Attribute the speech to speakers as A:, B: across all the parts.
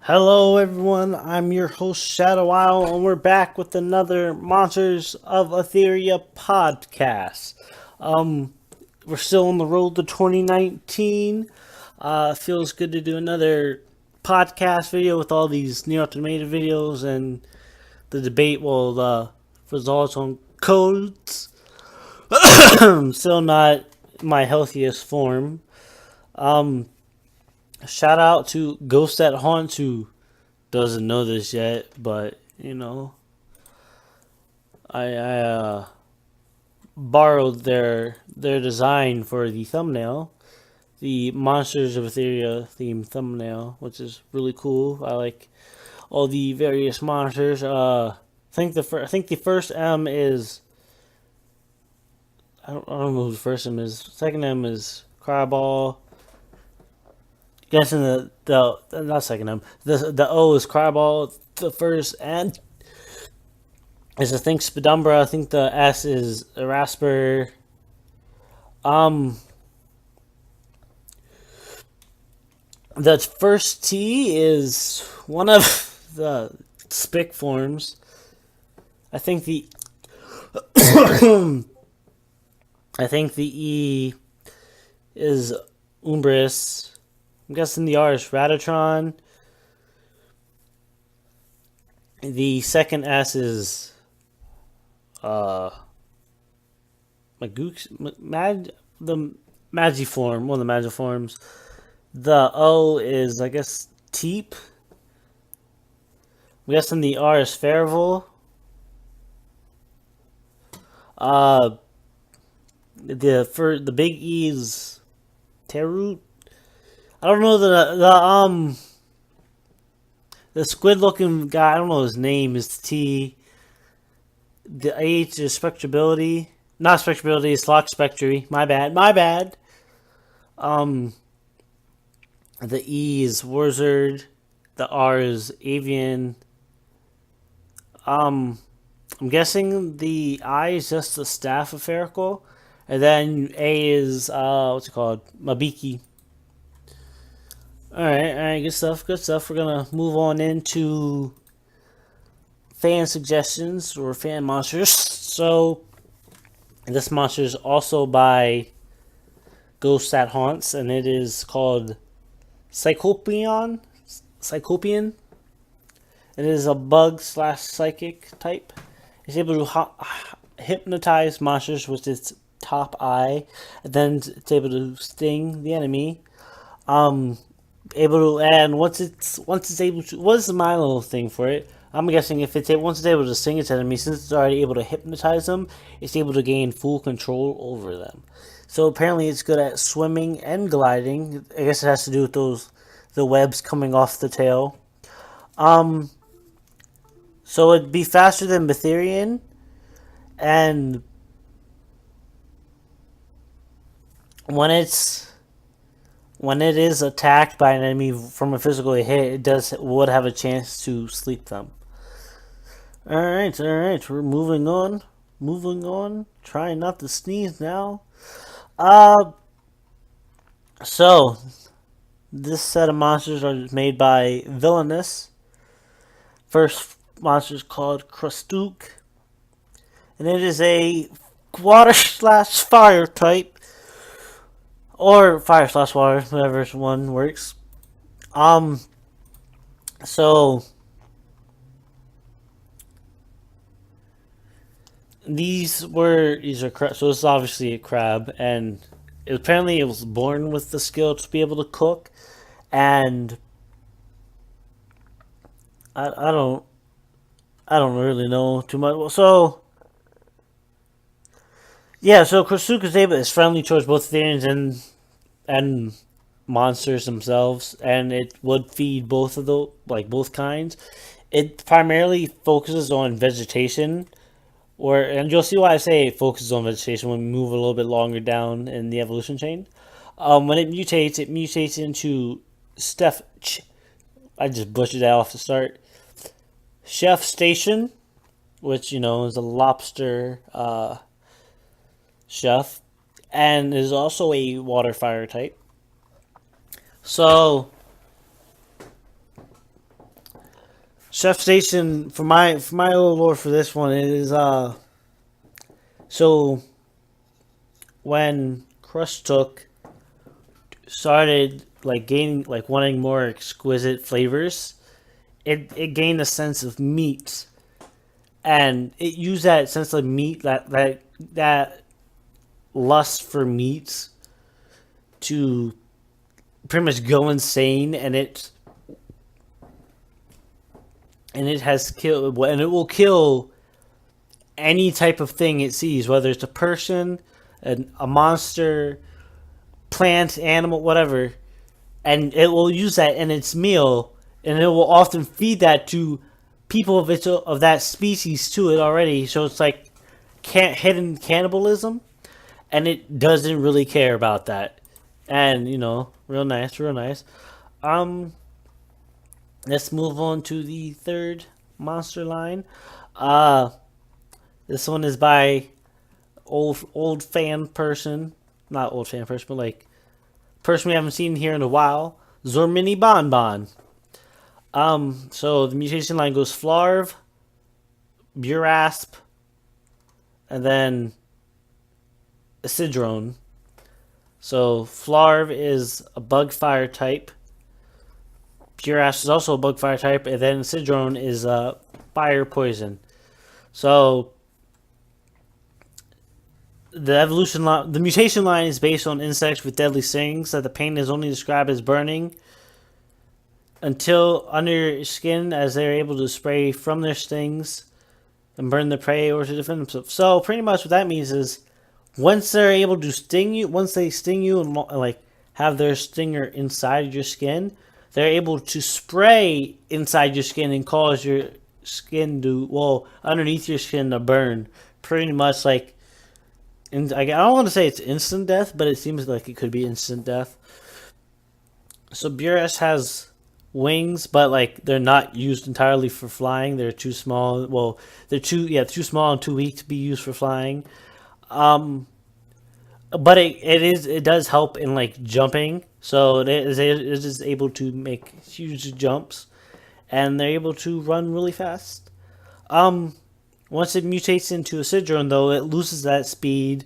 A: Hello, everyone. I'm your host, Shadowile, and we're back with another Monsters of Etheria podcast. Um, we're still on the road to 2019. Feels good to do another podcast video with all these Near Automated videos and the debate. Well, the results on codes. Still not my healthiest form. Um, Shout out to Ghost at Haunt who doesn't know this yet, but I borrowed their design for the thumbnail, the Monsters of Etheria themed thumbnail, which is really cool. I like all the various monsters. I think the first M is I don't know who the first M is. Second M is Cryball. Guessing the not second M. The O is Cryball. The first and is I think Spadumbra. I think the S is Rasper. Um, the first T is one of the spic forms. I think the I think the E is Umbris. I'm guessing the R is Radatron. The second S is the Magiform, one of the Magiforms. The O is, I guess, Teep. I'm guessing the R is Farival. The big E is Terut. I don't know the squid looking guy. I don't know his name is T. The H is Spectrability. Not Spectrability, it's Lock Spectry. My bad. Um, the E is Warzard. The R is Avian. I'm guessing the I is just the staff of Ferical. And then A is, what's it called? Mabiki. Alright, good stuff. We're gonna move on into fan suggestions or fan monsters. So, this monster is also by Ghost that Haunts, and it is called Psychopian. It is a bug slash psychic type. It's able to hypnotize monsters with its top eye, and then it's able to sting the enemy. Able to, and once it's able to, what is my little thing for it? I'm guessing if once it's able to sting its enemy, since it's already able to hypnotize them, it's able to gain full control over them. So apparently, it's good at swimming and gliding. I guess it has to do with the webs coming off the tail. So it'd be faster than Etherean, and when it is attacked by an enemy from a physical hit, would have a chance to sleep them. All right. We're moving on. Trying not to sneeze now. So this set of monsters are made by Villainous. First monster is called Krustuk, and it is a water slash fire type, or fire slash water, whatever one works. So these are so this is obviously a crab, and apparently it was born with the skill to be able to cook, and I don't really know too much. So yeah, so Kosuke is friendly towards both Ethereans and monsters themselves, and it would feed both of the both kinds. It primarily focuses on vegetation, and you'll see why I say it focuses on vegetation when we move a little bit longer down in the evolution chain. When it mutates into Steph. I just butchered that off the start. Chef Station, which is a lobster chef, and is also a water fire type. So Chef Station for my little lore for this one is so when Crush Took started like gaining like wanting more exquisite flavors, it gained a sense of meat, and it used that sense of meat, that lust for meat, to pretty much go insane, and it has killed, and it will kill any type of thing it sees, whether it's a person, a monster, plant, animal, whatever, and it will use that in its meal, and it will often feed that to people of that species to it already. So it's like hidden cannibalism, and it doesn't really care about that. And real nice, real nice. Um, let's move on to the third monster line. Uh, this one is by old fan person, not old fan person, but like person we haven't seen here in a while. Zormini Bonbon. So the mutation line goes Flarv, Burasp, and then Acidrone. So Flarv is a bug fire type. Burasp is also a bug fire type, and then Acidrone is a fire poison. So the mutation line is based on insects with deadly stings that the pain is only described as burning until under your skin, as they are able to spray from their stings and burn the prey or to defend themselves. So pretty much what that means is once they're able to sting you, once they sting you and like have their stinger inside your skin, they're able to spray inside your skin and cause your skin to, underneath your skin to burn. Pretty much like, I don't want to say it's instant death, but it seems like it could be instant death. So Burasp has wings, but like they're not used entirely for flying. They're too small. Well, they're too small and too weak to be used for flying. But it does help in like jumping. So it is able to make huge jumps, and they're able to run really fast. Once it mutates into a Acidrone, though, it loses that speed,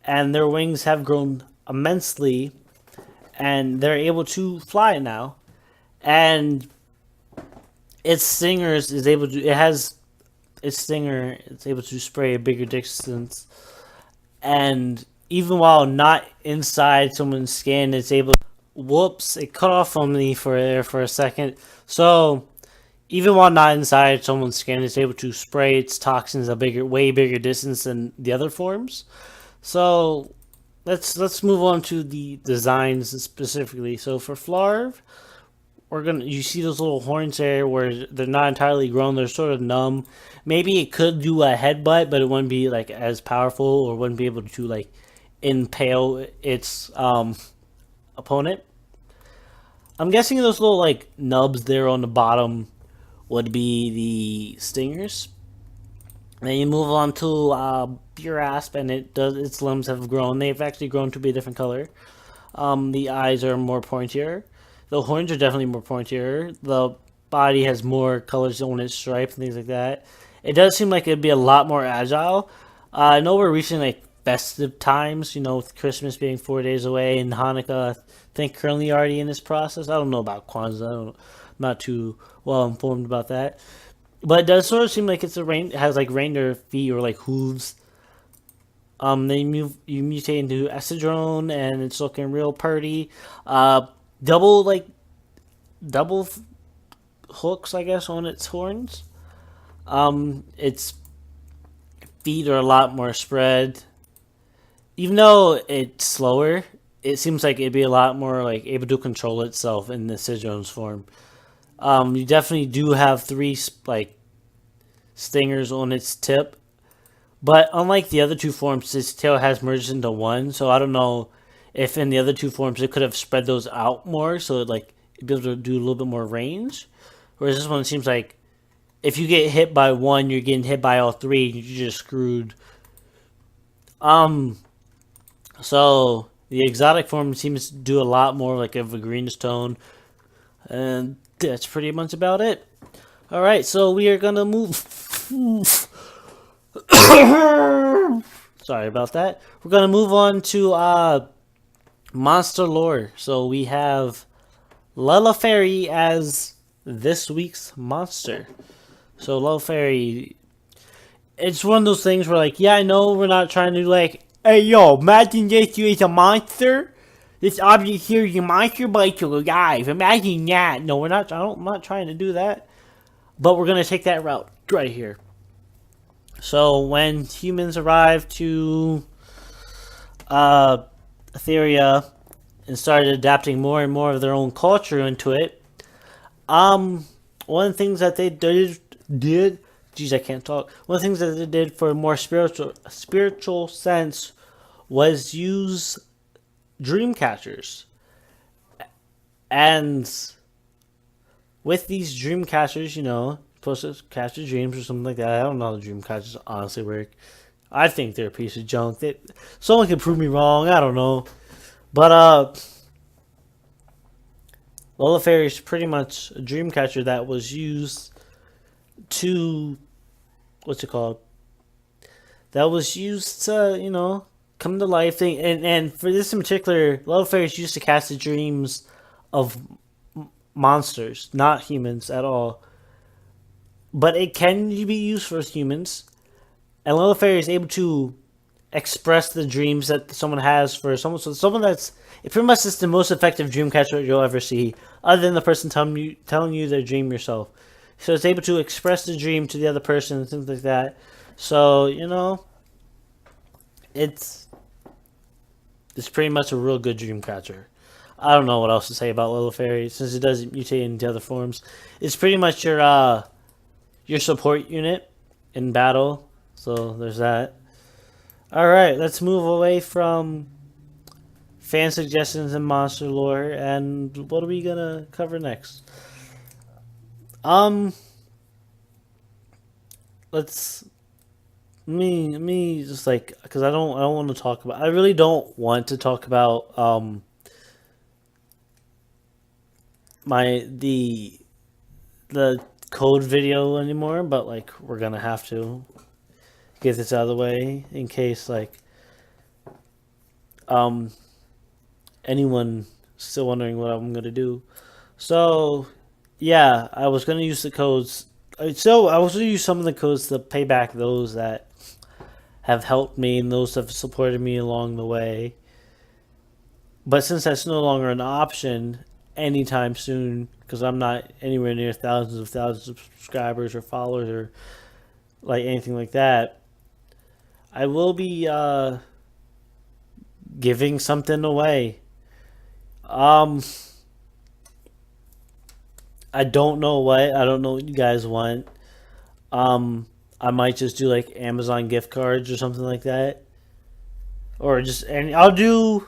A: and their wings have grown immensely, and they're able to fly now. And its stingers is able to. It has its stinger. It's able to spray a bigger distance, and even while not inside someone's skin, it's able. Whoops! It cut off on me for a second. So even while not inside someone's skin, it's able to spray its toxins a way bigger distance than the other forms. So let's move on to the designs specifically. So for Flarv, you see those little horns there where they're not entirely grown, they're sort of numb. Maybe it could do a headbutt, but it wouldn't be like as powerful, or wouldn't be able to like impale its opponent. I'm guessing those little like nubs there on the bottom would be the stingers. Then you move on to Burasp, and its limbs have grown. They've actually grown to be a different color. The eyes are more pointier. The horns are definitely more pointier. The body has more colors on its stripes and things like that. It does seem like it'd be a lot more agile. I know we're reaching like festive times, with Christmas being 4 days away, and Hanukkah, I think, currently already in this process. I don't know about Kwanzaa. I'm not too well informed about that. But it does sort of seem like it has like reindeer feet or like hooves. Then you mutate into Acidrone, and it's looking real purty. Double hooks, I guess, on its horns. Its feet are a lot more spread. Even though it's slower, it seems like it'd be a lot more like able to control itself in the Acidrone's form. You definitely do have 3 like stingers on its tip, but unlike the other 2 forms, its tail has merged into one. So I don't know if in the other 2 forms it could have spread those out more, so it'd be able to do a little bit more range. Whereas this one seems like if you get hit by one, you're getting hit by all 3. You're just screwed. So the exotic form seems to do a lot more like of a greenish tone, and that's pretty much about it. All right, so we are gonna move. Sorry about that. We're gonna move on to monster lore. So we have Lella Fairy as this week's monster. So Lella Fairy, it's one of those things where like, yeah, I know we're not trying to like, hey yo, imagine this you is a monster. This object here is a monster, but it's alive. Imagine that. No, we're not. I'm not trying to do that. But we're gonna take that route right here. So when humans arrive to Etheria and started adapting more and more of their own culture into it, one of the things that they did, geez, I can't talk. One of the things that they did for a more spiritual sense was use dream catchers. And with these dream catchers, you know, supposed to catch your dreams or something like that. I don't know how the dream catchers honestly work. I think they're a piece of junk. Someone can prove me wrong. I don't know. But Lola Fairy is pretty much a dream catcher that was used to, what's it called? That was used to, you know, come to life. And for this in particular, Lola Fairy is used to cast the dreams of monsters, not humans at all. But it can be used for humans. And Lola Fairy is able to express the dreams that someone has for someone. So someone that's, it pretty much is the most effective dream catcher you'll ever see, other than the person telling you their dream yourself. So it's able to express the dream to the other person and things like that. So, you know, it's pretty much a real good dream catcher. I don't know what else to say about Lola Fairy since it doesn't mutate into other forms. It's pretty much your support unit in battle. So there's that. Alright, let's move away from fan suggestions and monster lore, and what are we gonna cover next? Let's me just like, because I don't want to talk about, I really don't want to talk about the code video anymore, but like we're gonna have to get this out of the way in case like anyone still wondering what I'm gonna do. So yeah, I was gonna use the codes. So I was gonna use some of the codes to pay back those that have helped me and those that have supported me along the way. But since that's no longer an option anytime soon, because I'm not anywhere near thousands of subscribers or followers or like anything like that, I will be giving something away. I don't know what. I don't know what you guys want. I might just do like Amazon gift cards or something like that, or just, and I'll do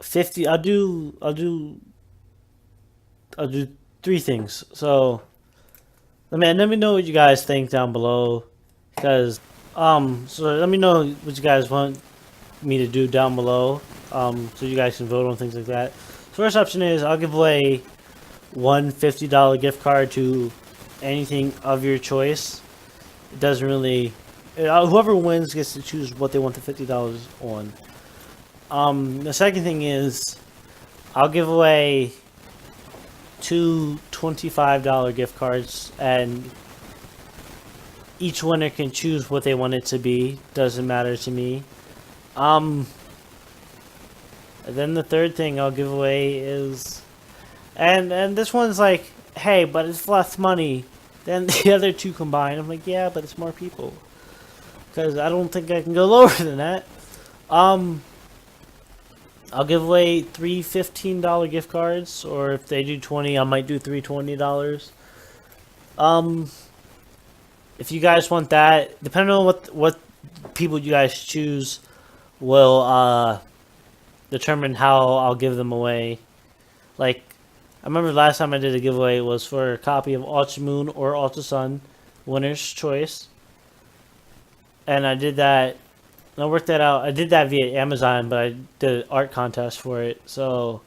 A: 50. I'll do three things. So let me know what you guys think down below, because so let me know what you guys want me to do down below, so you guys can vote on things like that. First option is I'll give away one $50 gift card to anything of your choice. It doesn't really, whoever wins gets to choose what they want the $50 on. The second thing is I'll give away two $25 gift cards, and each winner can choose what they want it to be. Doesn't matter to me. And then the third thing I'll give away is, and this one's like, hey, but it's less money than the other two combined. I'm like, yeah, but it's more people, because I don't think I can go lower than that. I'll give away three $15 gift cards, or if they do 20, I might do three $20. If you guys want that, depending on what people you guys choose, will determine how I'll give them away. Like, I remember last time I did a giveaway was for a copy of Ultra Moon or Ultra Sun, winner's choice, and I did that. I worked that out. I did that via Amazon, but I did an art contest for it. So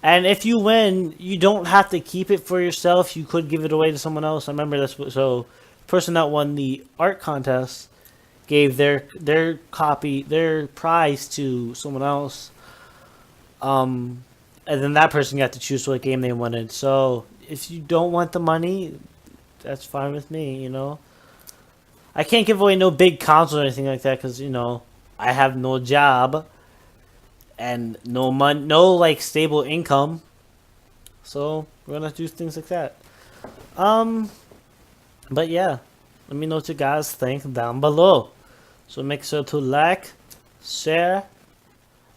A: And if you win, you don't have to keep it for yourself. You could give it away to someone else. I remember that's what, so the person that won the art contest gave their prize to someone else. And then that person got to choose what game they wanted. So if you don't want the money, that's fine with me, you know. I can't give away no big console or anything like that because, you know, I have no job and no money, no like stable income. So we're gonna do things like that. But yeah, let me know what you guys think down below. So make sure to like, share,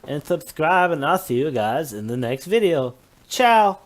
A: and subscribe, and I'll see you guys in the next video. Ciao!